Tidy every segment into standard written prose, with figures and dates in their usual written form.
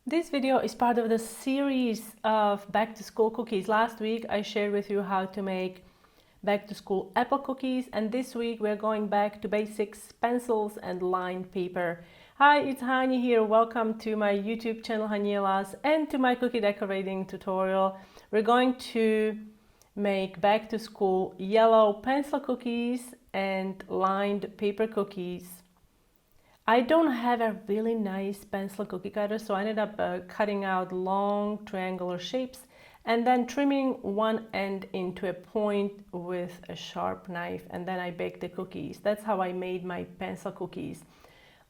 This video is part of the series of back to school cookies. Last week I shared with you how to make back to school apple cookies, and this week we're going back to basics, pencils and lined paper. Hi, it's Hani here. Welcome to my YouTube channel Hanielas and to my cookie decorating tutorial. We're going to make back to school yellow pencil cookies and lined paper cookies. I don't have a really nice pencil cookie cutter, so I ended up cutting out long triangular shapes and then trimming one end into a point with a sharp knife, and then I baked the cookies. That's how I made my pencil cookies.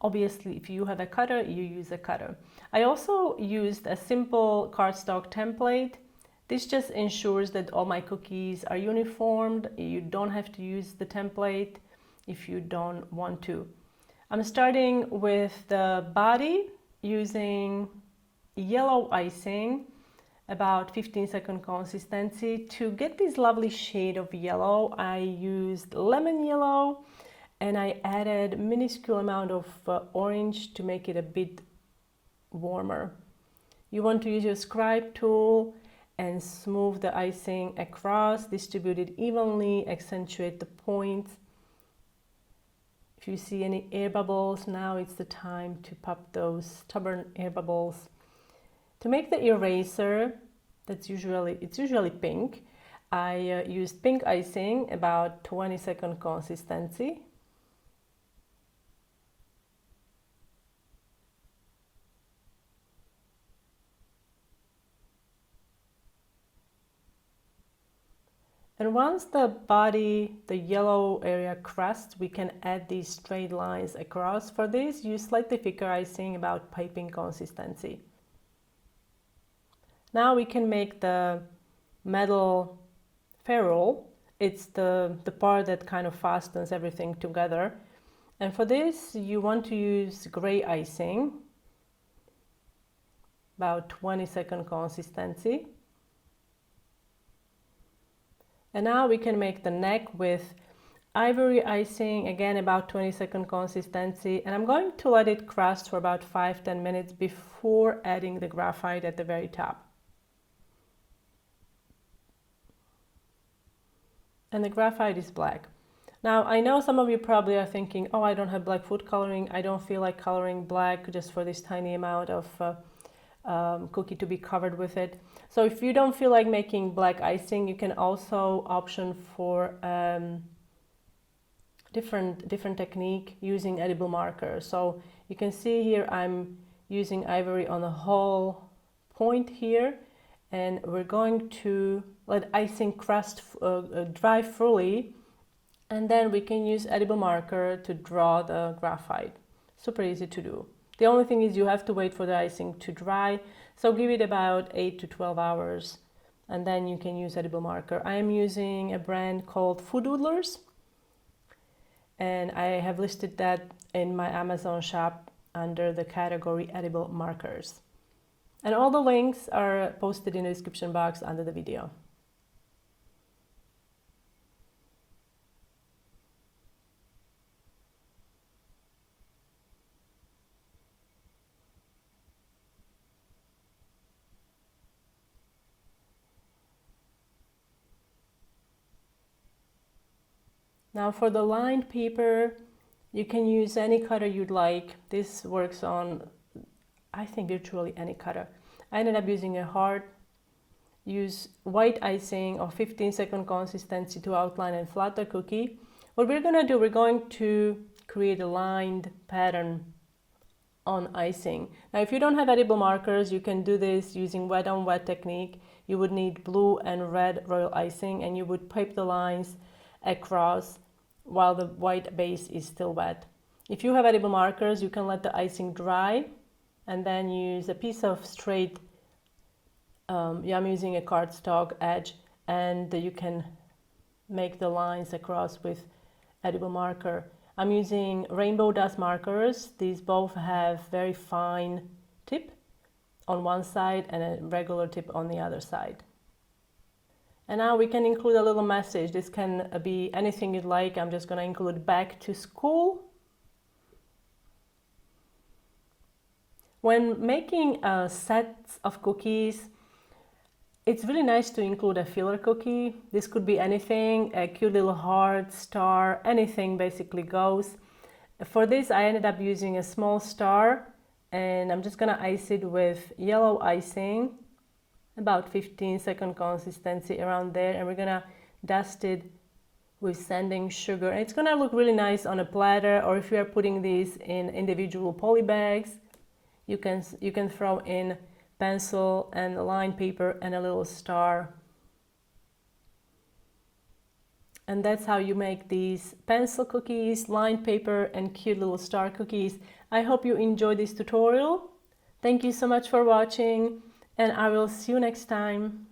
Obviously, if you have a cutter, you use a cutter. I also used a simple cardstock template. This just ensures that all my cookies are uniformed. You don't have to use the template if you don't want to. I'm starting with the body using yellow icing, about 15-second consistency. To get this lovely shade of yellow, I used lemon yellow and I added minuscule amount of orange to make it a bit warmer. You want to use your scribe tool and smooth the icing across, distribute it evenly, accentuate the points. If you see any air bubbles, now it's the time to pop those stubborn air bubbles. To make the eraser, it's usually pink, I used pink icing, about 20-second consistency. And once the body, the yellow area crusts, we can add these straight lines across. For this, use slightly thicker icing, about piping consistency. Now we can make the metal ferrule. It's the part that kind of fastens everything together. And for this, you want to use gray icing, about 20-second consistency. And now we can make the neck with ivory icing, again about 20-second consistency, and I'm going to let it crust for about 5-10 minutes before adding the graphite at the very top. And the graphite is black. Now I know some of you probably are thinking, oh, I don't have black food coloring, I don't feel like coloring black just for this tiny amount of cookie to be covered with it. So if you don't feel like making black icing, you can also option for different technique using edible marker. So you can see here I'm using ivory on the whole point here, and we're going to let icing crust dry fully, and then we can use edible marker to draw the graphite. Super easy to do. The only thing is you have to wait for the icing to dry, so give it about 8 to 12 hours and then you can use edible marker. I am using a brand called Food Doodlers, and I have listed that in my Amazon shop under the category edible markers. And all the links are posted in the description box under the video. Now for the lined paper, you can use any cutter you'd like. This works on, I think, virtually any cutter. I ended up using a heart. Use white icing of 15-second consistency to outline and flat the cookie. What we're gonna do, we're going to create a lined pattern on icing. Now if you don't have edible markers, you can do this using wet on wet technique. You would need blue and red royal icing, and you would pipe the lines across while the white base is still wet. If you have edible markers, you can let the icing dry and then use a piece of straight, I'm using a cardstock edge, and you can make the lines across with edible marker. I'm using rainbow dust markers. These both have very fine tip on one side and a regular tip on the other side. And now we can include a little message. This can be anything you'd like. I'm just going to include back to school. When making sets of cookies, it's really nice to include a filler cookie. This could be anything, a cute little heart, star, anything basically goes. For this, I ended up using a small star, and I'm just gonna ice it with yellow icing, about 15-second consistency around there, and we're gonna dust it with sanding sugar. And it's gonna look really nice on a platter, or if you are putting these in individual poly bags, you can throw in pencil and line paper and a little star. And that's how you make these pencil cookies, line paper, and cute little star cookies. I hope you enjoyed this tutorial. Thank you so much for watching, and I will see you next time.